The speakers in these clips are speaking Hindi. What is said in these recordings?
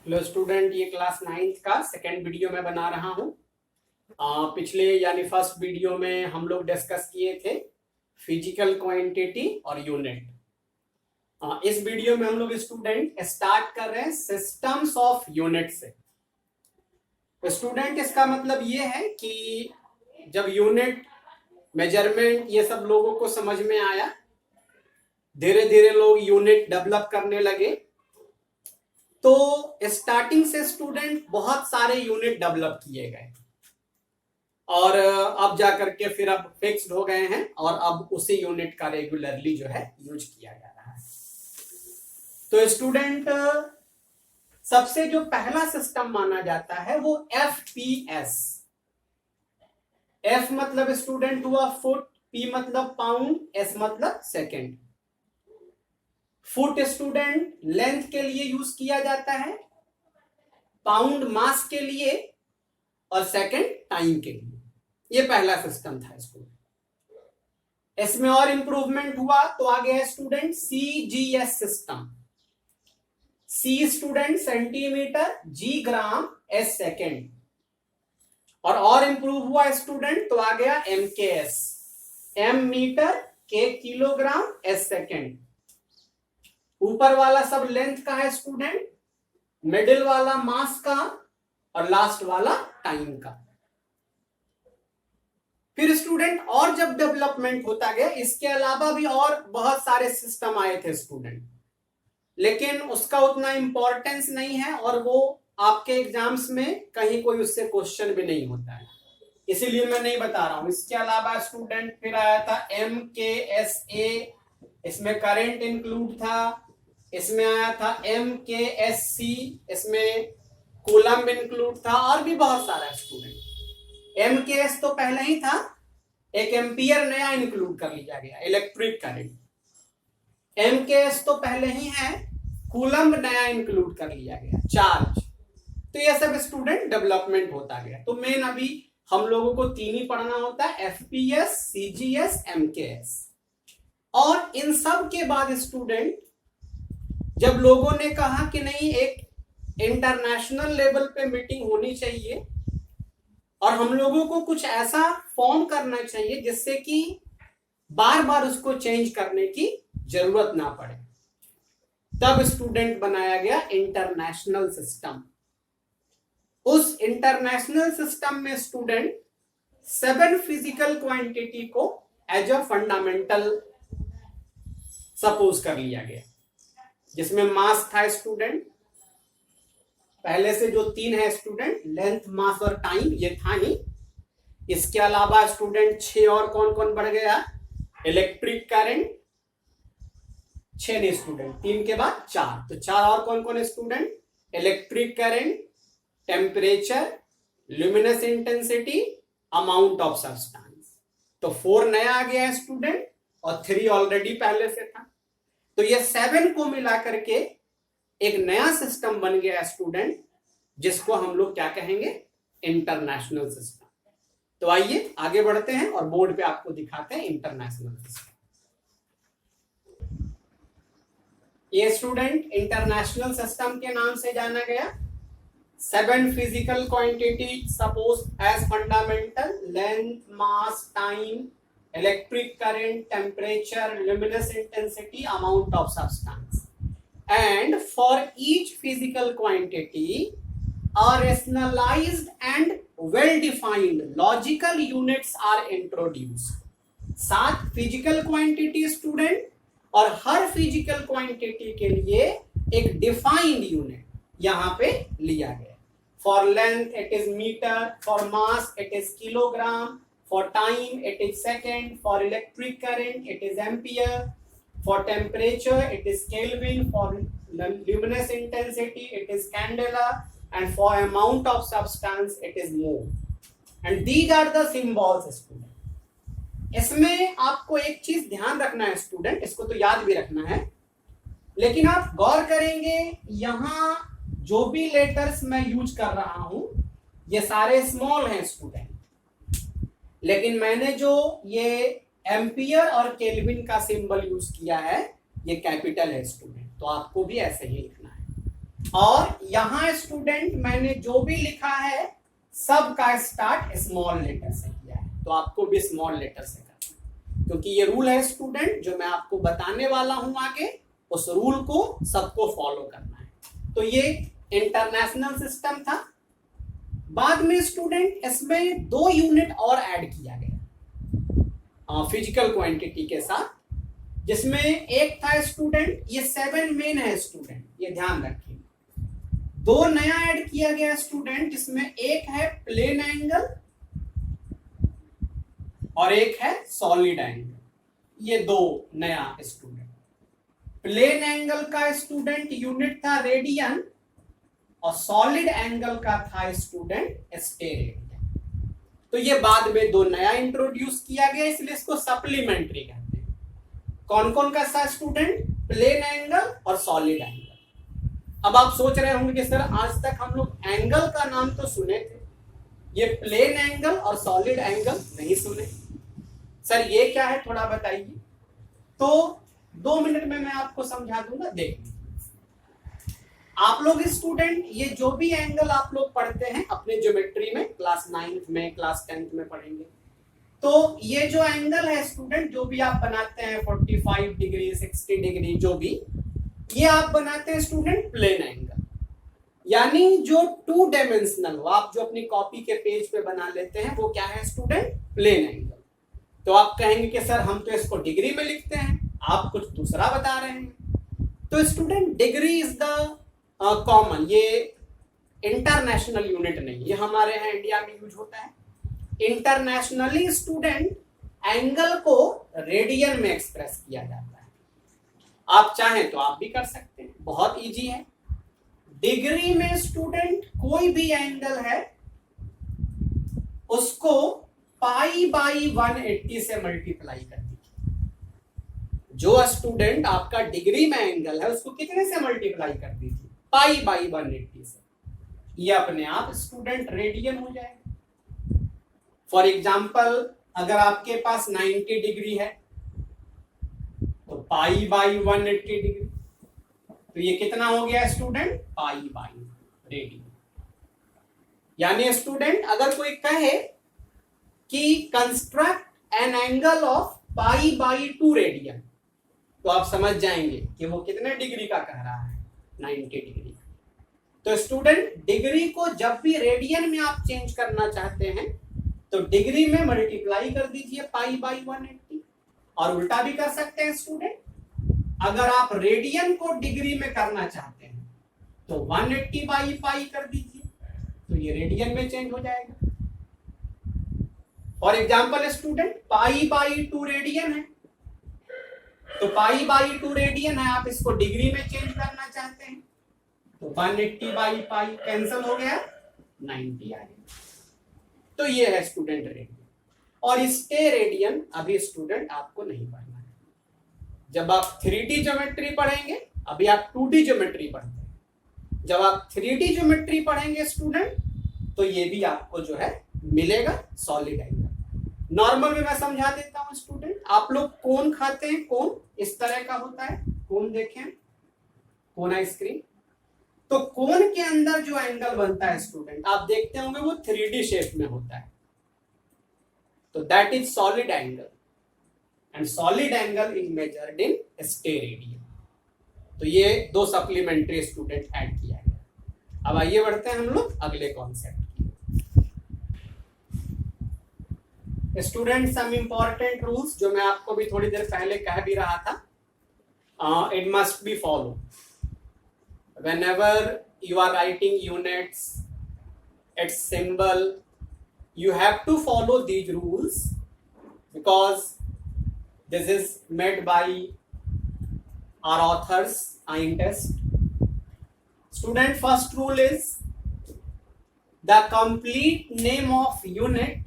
हेलो स्टूडेंट, ये क्लास 9th का सेकेंड वीडियो मैं बना रहा हूँ। पिछले यानी फर्स्ट वीडियो में हम लोग डिस्कस किए थे फिजिकल क्वांटिटी और यूनिट। इस वीडियो में हम लोग स्टूडेंट स्टार्ट कर रहे हैं सिस्टम्स ऑफ यूनिट से। तो स्टूडेंट इसका मतलब ये है कि जब यूनिट मेजरमेंट ये सब लोगों को समझ में आया, धीरे धीरे लोग यूनिट डेवलप करने लगे, तो स्टार्टिंग से स्टूडेंट बहुत सारे यूनिट डेवलप किए गए और अब जाकर के फिर अब फिक्स्ड हो गए हैं और अब उसी यूनिट का रेगुलरली जो है यूज किया जा रहा है। तो स्टूडेंट सबसे जो पहला सिस्टम माना जाता है वो FPS। F मतलब स्टूडेंट हुआ फुट, P मतलब पाउंड, S मतलब सेकेंड। फुट स्टूडेंट लेंथ के लिए यूज किया जाता है, पाउंड मास के लिए और सेकंड टाइम के लिए। ये पहला सिस्टम था स्टूडेंट। इसमें और इंप्रूवमेंट हुआ तो आ गया student CGS system. C student centimetre, G gram, S second. और इंप्रूव हुआ स्टूडेंट तो आ गया MKS, M metre, K kilogram, S second. ऊपर वाला सब लेंथ का है स्टूडेंट, मिडिल वाला मास का और लास्ट वाला टाइम का। फिर स्टूडेंट और जब डेवलपमेंट होता गया, इसके अलावा भी और बहुत सारे सिस्टम आए थे स्टूडेंट, लेकिन उसका उतना इंपॉर्टेंस नहीं है और वो आपके एग्जाम्स में कहीं कोई उससे क्वेश्चन भी नहीं होता है, इसीलिए मैं नहीं बता रहा हूं। इसके अलावा स्टूडेंट फिर आया था MKSA, इसमें करंट इंक्लूड था। इसमें आया था MKSC, इसमें कूलम्ब इंक्लूड था और भी बहुत सारा स्टूडेंट। MKS तो पहले ही था, एक एम्पियर नया इंक्लूड कर लिया गया, इलेक्ट्रिक करंट। MKS तो पहले ही है, कूलम्ब नया इंक्लूड कर लिया गया, चार्ज। तो ये सब स्टूडेंट डेवलपमेंट होता गया। तो मेन अभी हम लोगों को तीन ही पढ़ना होता है, FPS, CGS, MKS। और इन सब के बाद स्टूडेंट जब लोगों ने कहा कि नहीं, एक इंटरनेशनल लेवल पे मीटिंग होनी चाहिए और हम लोगों को कुछ ऐसा फॉर्म करना चाहिए जिससे कि बार बार उसको चेंज करने की जरूरत ना पड़े, तब स्टूडेंट बनाया गया इंटरनेशनल सिस्टम। उस इंटरनेशनल सिस्टम में स्टूडेंट 7 फिजिकल क्वांटिटी को एज अ फंडामेंटल सपोज कर लिया गया, जिसमें मास था स्टूडेंट, पहले से जो 3 है स्टूडेंट, लेंथ, मास और टाइम, ये था ही। इसके अलावा स्टूडेंट 6 और कौन कौन बढ़ गया, इलेक्ट्रिक करंट, 6 नहीं स्टूडेंट, 3 के बाद 4, तो 4 और कौन कौन है student, electric current, temperature, luminous intensity, amount of substance. तो 4 नया आ गया है स्टूडेंट और 3 ऑलरेडी पहले से था। तो ये 7 को मिला करके एक नया सिस्टम बन गया स्टूडेंट, जिसको हम लोग क्या कहेंगे, इंटरनेशनल सिस्टम। तो आइए आगे बढ़ते हैं और बोर्ड पे आपको दिखाते हैं इंटरनेशनल सिस्टम। ये स्टूडेंट इंटरनेशनल सिस्टम के नाम से जाना गया। 7 physical quantity suppose as fundamental, length, mass, time, electric current, temperature, luminous intensity, amount of substance. And for each physical quantity, a rationalized and well-defined logical units are introduced. 7 physical quantity student और हर physical quantity के लिए एक defined unit यहाँ पे लिया गया। For length it is meter, for mass it is kilogram, for time it is second, for electric current it is ampere, for temperature it is Kelvin, for luminous intensity it is candela, and for amount of substance it is mole. And these are the symbols student. इसमें आपको एक चीज ध्यान रखना है स्टूडेंट, इसको तो याद भी रखना है, लेकिन आप गौर करेंगे यहाँ जो भी लेटर्स मैं यूज कर रहा हूं ये सारे स्मॉल हैं स्टूडेंट, लेकिन मैंने जो ये एम्पियर और केल्विन का सिंबल यूज किया है ये कैपिटल है स्टूडेंट। तो आपको भी ऐसे ही लिखना है। और यहां स्टूडेंट मैंने जो भी लिखा है सब का स्टार्ट स्मॉल लेटर से किया है, तो आपको भी स्मॉल लेटर से करना है, क्योंकि ये रूल है स्टूडेंट जो मैं आपको बताने वाला हूं आगे, उस रूल को सबको फॉलो करना है। तो ये इंटरनेशनल सिस्टम था। बाद में स्टूडेंट इसमें 2 यूनिट और ऐड किया गया फिजिकल क्वांटिटी के साथ, जिसमें एक था स्टूडेंट, ये 7 मेन है स्टूडेंट, ये ध्यान रखिए। 2 नया ऐड किया गया स्टूडेंट, जिसमें एक है प्लेन एंगल और एक है सॉलिड एंगल। ये 2 नया स्टूडेंट। प्लेन एंगल का स्टूडेंट यूनिट था रेडियन और सॉलिड एंगल का था स्टूडेंट स्टेरेडियन। तो ये बाद में 2 नया इंट्रोड्यूस किया गया, इसलिए इसको सप्लीमेंट्री कहते हैं। कौन कौन का था स्टूडेंट? प्लेन एंगल और सॉलिड एंगल। अब आप सोच रहे होंगे कि सर आज तक हम लोग एंगल का नाम तो सुने थे, ये प्लेन एंगल और सॉलिड एंगल नहीं सुने, सर ये क्या है थोड़ा बताइए। तो 2 मिनट में मैं आपको समझा दूंगा। देखिए आप लोग स्टूडेंट ये जो भी एंगल आप लोग पढ़ते हैं अपने ज्योमेट्री में, क्लास 9th में, क्लास 10th में पढ़ेंगे, तो ये जो एंगल है स्टूडेंट, जो भी आप बनाते हैं 45 डिग्री 60 डिग्री जो भी, ये आप बनाते हैं स्टूडेंट प्लेन एंगल, यानी जो 2 डायमेंशनल हो, आप जो अपनी कॉपी के पेज पे बना लेते हैं वो क्या है स्टूडेंट? Plane angle. तो आप कहेंगे कि सर हम तो इसको डिग्री में लिखते हैं, आप कुछ दूसरा बता रहे हैं। तो student degree is the common, ये इंटरनेशनल यूनिट नहीं, ये हमारे यहाँ इंडिया में यूज होता है। इंटरनेशनली स्टूडेंट एंगल को रेडियन में एक्सप्रेस किया जाता है। आप चाहें तो आप भी कर सकते हैं, बहुत इजी है। डिग्री में स्टूडेंट कोई भी एंगल है उसको π/180 से मल्टीप्लाई कर दीजिए। जो स्टूडेंट आपका डिग्री में एंगल है उसको कितने से मल्टीप्लाई कर दीजिए? π/180 से। ये अपने आप स्टूडेंट रेडियन हो जाएगा। फॉर एग्जाम्पल अगर आपके पास 90 डिग्री है तो π/180 डिग्री, तो ये कितना हो गया स्टूडेंट? π/रेडियन। यानी स्टूडेंट अगर कोई कहे कि construct an angle of π/2 radian, तो आप समझ जाएंगे कि वो कितने डिग्री का कह रहा है? 90 डिग्री। तो स्टूडेंट डिग्री को जब भी रेडियन में आप चेंज करना चाहते हैं तो डिग्री में मल्टीप्लाई कर दीजिए π/180, और उल्टा भी कर सकते हैं स्टूडेंट। अगर आप रेडियन को डिग्री में करना चाहते हैं तो 180/π कर दीजिए, तो ये रेडियन में चेंज हो जाएगा। फॉर एग्जाम्पल स्टूडेंट π/2 रेडियन है, तो π/2 रेडियन है, आप इसको डिग्री में चेंज करना चाहते हैं तो 180/π कैंसिल हो गया, 90 आ गया। तो ये है स्टूडेंट रेडियन। और इसके रेडियन अभी स्टूडेंट आपको नहीं पढ़ना है। जब आप 3D ज्योमेट्री पढ़ेंगे, अभी आप 2D ज्योमेट्री पढ़ते हैं, जब आप 3D ज्योमेट्री पढ़ेंगे स्टूडेंट तो ये भी आपको जो है मिलेगा सॉलिड एंगल। नॉर्मल में मैं समझा देता हूं स्टूडेंट। आप लोग कोन खाते हैं, कोन इस तरह का होता है, कोन देखें, कोन आइसक्रीम। तो कोन के अंदर जो एंगल बनता है स्टूडेंट आप देखते होंगे वो 3D शेप में होता है, तो that is solid angle, and solid angle is measured in steradian. तो ये 2 सप्लीमेंट्री स्टूडेंट ऐड किया गया। अब आइए बढ़ते हैं हम लोग अगले कॉन्सेप्ट की। स्टूडेंट सम इंपॉर्टेंट रूल्स जो मैं आपको भी थोड़ी देर पहले कह भी रहा था, it must be follow whenever you are writing units, its symbol, you have to follow these rules because this is made by our authors, INTEST. Student, first rule is the complete name of unit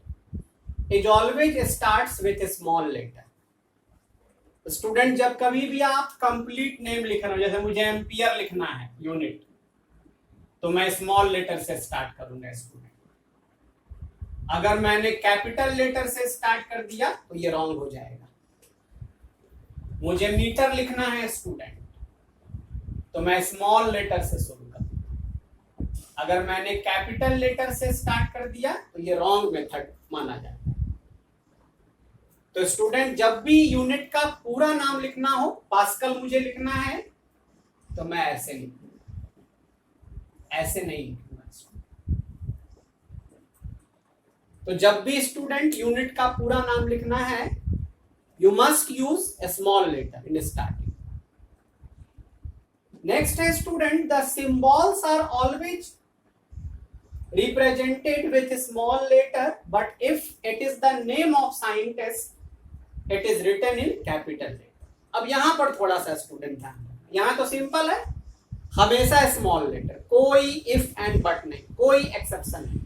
is always starts with a small letter. Student जब कभी भी आप कंप्लीट नेम लिख रहे हो, जैसे मुझे एम्पियर लिखना है यूनिट, तो मैं स्मॉल लेटर से स्टार्ट करूंगा स्टूडेंट। अगर मैंने कैपिटल लेटर से स्टार्ट कर दिया तो ये रॉन्ग हो जाएगा। मुझे मीटर लिखना है स्टूडेंट, तो मैं स्मॉल लेटर से शुरू करूंगा। अगर मैंने कैपिटल लेटर से स्टार्ट कर दिया तो ये रॉन्ग मेथड माना जाता है। तो स्टूडेंट जब भी यूनिट का पूरा नाम लिखना हो, पास्कल मुझे लिखना है तो मैं ऐसे लिखूंगा, ऐसे नहीं लिखूंगा। तो जब भी स्टूडेंट यूनिट का पूरा नाम लिखना है, you must use a small letter in starting. Next है student, the symbols are always represented with a small letter, but if it is the name of scientist, it is written in capital letter. अब यहां पर थोड़ा सा स्टूडेंट ध्यान रखना, यहां तो सिंपल है, हमेशा स्मॉल लेटर, कोई इफ एंड बट नहीं, कोई एक्सेप्शन नहीं।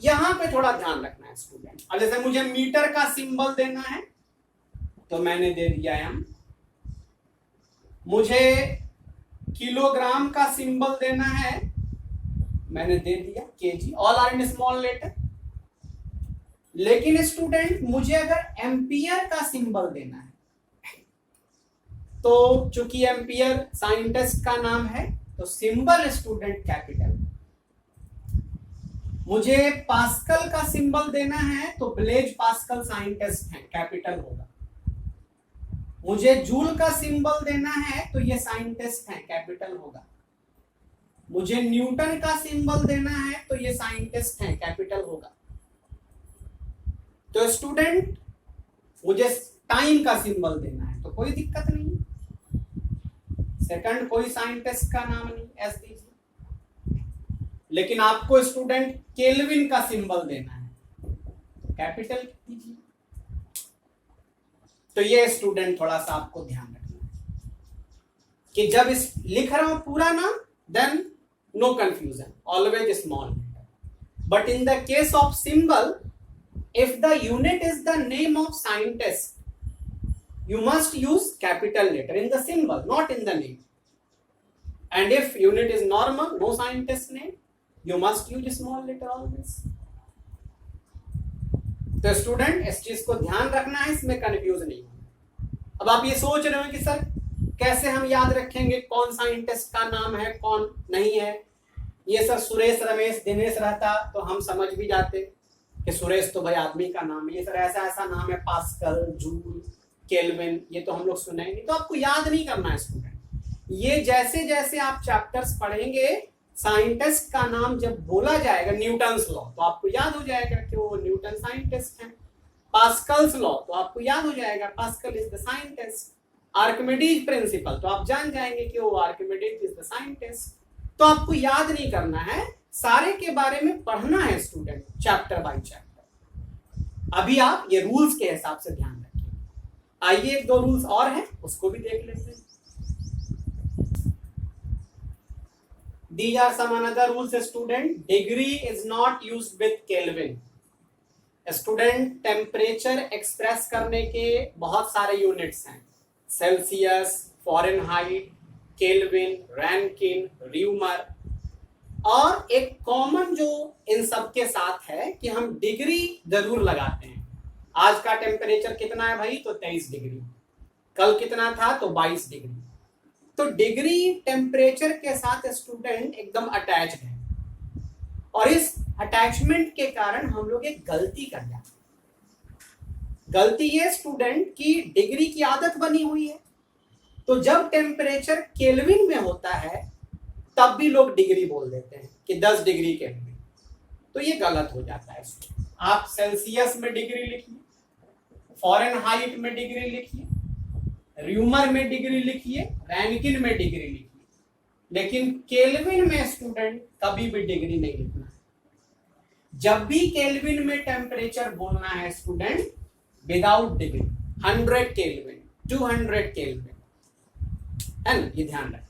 यहां पे थोड़ा ध्यान रखना है स्टूडेंट। अब जैसे मुझे मीटर का सिंबल देना है तो मैंने दे दिया एम, मुझे किलोग्राम का सिंबल देना है मैंने दे दिया K G, all are in small letter. लेकिन स्टूडेंट मुझे अगर एम्पियर का सिंबल देना है तो चूंकि एम्पियर साइंटिस्ट का नाम है तो सिंबल स्टूडेंट कैपिटल। मुझे पास्कल का सिंबल देना है तो ब्लेज पास्कल साइंटिस्ट है, कैपिटल होगा। मुझे जूल का सिंबल देना है तो ये साइंटिस्ट है, कैपिटल होगा। मुझे न्यूटन का सिंबल देना है तो ये साइंटिस्ट है, कैपिटल होगा। तो स्टूडेंट मुझे टाइम का सिंबल देना है तो कोई दिक्कत नहीं, सेकंड कोई साइंटिस्ट का नाम नहीं, एस दीजिए। लेकिन आपको स्टूडेंट केल्विन का सिंबल देना है तो कैपिटल दीजिए। तो ये स्टूडेंट थोड़ा सा आपको ध्यान रखना है कि जब इस लिख रहा हूं पूरा नाम, then no confusion, always small letter. But in the case of symbol, if the unit is the name of scientist, you must use capital letter in the symbol, not in the name. And if unit is normal, no scientist name, you must use small letter always. तो स्टूडेंट इस चीज को ध्यान रखना है, इसमें कंफ्यूज नहीं होना। अब आप ये सोच रहे हो कि सर कैसे हम याद रखेंगे कौन साइंटिस्ट का नाम है कौन नहीं है। ये सर सुरेश रमेश दिनेश रहता तो हम समझ भी जाते कि सुरेश तो भाई आदमी का नाम है, ये सर ऐसा ऐसा नाम है पास्कल, जूल, केल्विन, ये तो हम लोग सुने ही नहीं। तो आपको याद नहीं करना है स्टूडेंट। ये जैसे जैसे आप चैप्टर्स पढ़ेंगे, साइंटिस्ट का नाम जब बोला जाएगा, न्यूटन्स लॉ, तो आपको याद हो जाएगा कि वो न्यूटन साइंटिस्ट है। पास्कल्स लॉ तो आपको याद हो जाएगा pascal is the scientist. Archimedes principal तो आप जान जाएंगे कि वो आर्किमिडीज इज द साइंटिस्ट। तो आपको याद नहीं करना है, सारे के बारे में पढ़ना है स्टूडेंट, चैप्टर बाय चैप्टर। अभी आप ये रूल्स के हिसाब से ध्यान रखिए। आइए एक दो रूल्स और हैं, उसको भी देख लेते हैं। These are some another rules student. Degree is not used with Kelvin. Student temperature express करने के बहुत सारे यूनिट्स हैं, Celsius, Fahrenheit, kelvin, Rankine, rumour. और एक कॉमन जो इन सब के साथ है कि हम डिग्री जरूर लगाते हैं। आज का टेम्परेचर कितना है भाई, तो 23 डिग्री। कल कितना था, तो 22 डिग्री। तो डिग्री टेम्परेचर के साथ स्टूडेंट एकदम अटैच्ड है, और इस अटैचमेंट के कारण हम लोग एक गलती कर जाते हैं। गलती ये स्टूडेंट की डिग्री की आदत बनी हुई है, तो जब टेम्परेचर केल्विन में होता है तब भी लोग डिग्री बोल देते हैं कि 10 डिग्री केल्विन। तो ये गलत हो जाता है। आप सेल्सियस में डिग्री लिखिए, फॉरेनहाइट में डिग्री लिखिए, र्यूमर में डिग्री लिखिए, रैंकिन में डिग्री लिखिए, लेकिन केल्विन में स्टूडेंट कभी भी डिग्री नहीं लिखना है। जब भी केल्विन में टेम्परेचर बोलना है student, without degree, 100 kelvin, 200 kelvin, है ना, ये ध्यान रखिए।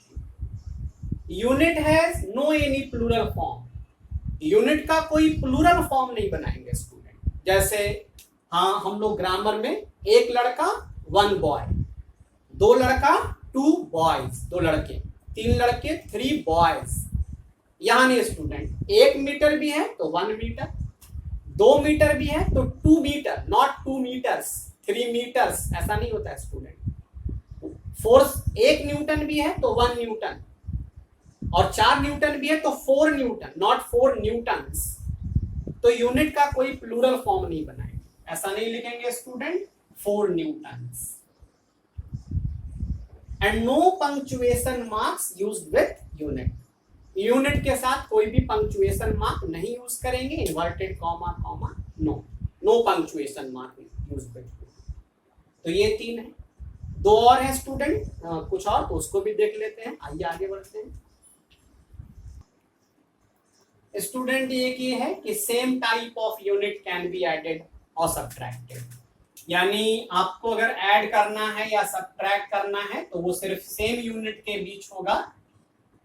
Unit has no any plural form. Unit का कोई प्लूरल फॉर्म नहीं बनाएंगे स्टूडेंट। जैसे हाँ, हम लोग ग्रामर में एक लड़का 1 बॉय, 2 लड़का 2 बॉयज, 2 लड़के, 3 लड़के 3 बॉयज। यहां नहीं स्टूडेंट, 1 मीटर भी है तो 1 मीटर, 2 मीटर भी है तो 2 मीटर, नॉट 2 मीटर्स, 3 मीटर्स, ऐसा नहीं होता है स्टूडेंट। फोर्स 1 न्यूटन भी है तो 1 न्यूटन, और 4 न्यूटन भी है तो 4 न्यूटन, नॉट 4 न्यूटन्स। तो यूनिट का कोई प्लूरल फॉर्म नहीं बनाएंगे, ऐसा नहीं लिखेंगे student 4 newtons. And no punctuation marks used with unit, unit के साथ कोई भी पंक्चुएशन मार्क नहीं यूज करेंगे, inverted comma comma no, no punctuation mark use with. तो ये 3 है। 2 और है स्टूडेंट, कुछ और तो उसको भी देख लेते हैं। आइए आगे बढ़ते हैं स्टूडेंट। एक ये है कि same type of unit can be added और सब्ट्रैक्टेड, यानी आपको अगर ऐड करना है या सब्ट्रैक्ट करना है तो वो सिर्फ सेम यूनिट के बीच होगा।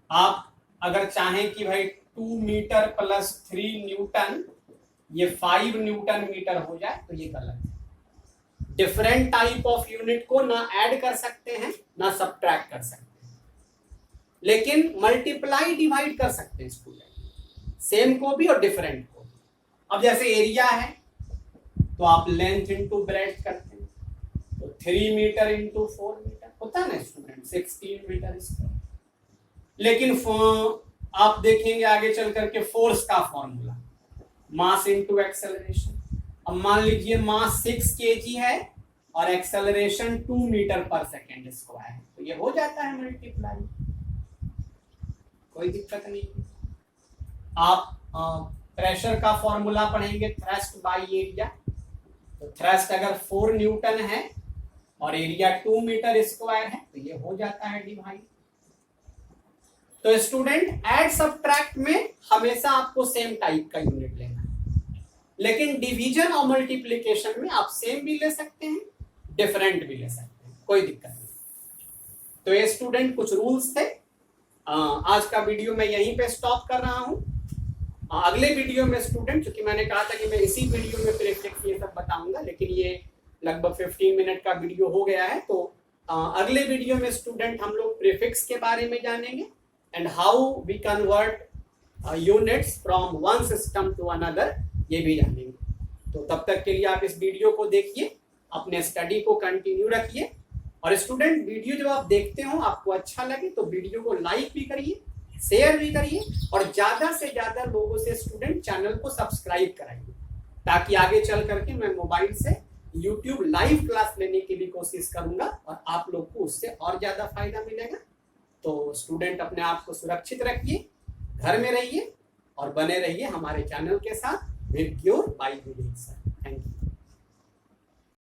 आप अगर चाहें कि भाई 2 मीटर प्लस 3 न्यूटन ये 5 न्यूटन मीटर हो जाए तो ये गलत है। डिफरेंट टाइप ऑफ यूनिट को ना ऐड कर सकते हैं ना सब्ट्रैक्ट कर सकते हैं, लेकिन मल्टीप्लाई डिवाइड कर सकते हैं स्टूडेंट, सेम को भी और डिफरेंट को। अब जैसे एरिया है तो आप लेंथ इंटू ब्रेड्थ करते हैं, तो 3 मीटर इंटू 4 मीटर होता है ना स्टूडेंट, 16 मीटर स्क्वायर। लेकिन आप देखेंगे आगे चल करके फोर्स का फॉर्मूला मास इंटू एक्सेलरेशन। अब मान लीजिए मास 6 kg है और एक्सेलरेशन 2 मीटर पर सेकेंड स्क्वायर है, तो ये हो जाता है मल्टीप्लाई, कोई दिक्कत नहीं। आप प्रेशर का फॉर्मूला पढ़ेंगे थ्रस्ट बाय एरिया, तो थ्रस्ट अगर 4 न्यूटन है और एरिया 2 मीटर स्क्वायर है तो ये हो जाता है डिवाइड। तो स्टूडेंट ऐड सब्ट्रैक्ट में हमेशा आपको सेम टाइप का यूनिट लेना है, लेकिन डिवीजन और मल्टीप्लिकेशन में आप सेम भी ले सकते हैं, डिफरेंट भी ले सकते हैं, कोई दिक्कत नहीं। तो ये स्टूडेंट कुछ रूल्स थे। आज का वीडियो मैं यहीं पे स्टॉप कर रहा हूं। अगले वीडियो में स्टूडेंट, क्योंकि मैंने कहा था कि मैं इसी वीडियो में प्रीफिक्स ये सब बताऊंगा, लेकिन ये लगभग 15 मिनट का वीडियो हो गया है, तो अगले वीडियो में स्टूडेंट हम लोग प्रीफिक्स के बारे में जानेंगे and how we convert units from one system to another, ये भी जानेंगे। तो तब तक के लिए आप इस वीडियो को देखिए, अपने स्टडी को कंटिन्यू रखिए। और स्टूडेंट वीडियो जब आप देखते हो आपको अच्छा लगे तो वीडियो को लाइक भी करिए, शेयर भी करिए और ज्यादा से ज्यादा लोगों से स्टूडेंट चैनल को सब्सक्राइब कराइए, ताकि आगे चल करके मैं मोबाइल से YouTube लाइव क्लास लेने की भी कोशिश करूंगा और आप लोग को उससे और ज्यादा फायदा मिलेगा। तो स्टूडेंट अपने आप को सुरक्षित रखिए, घर में रहिए और बने रहिए हमारे चैनल के साथ with cure by Vivek sir. Thank you.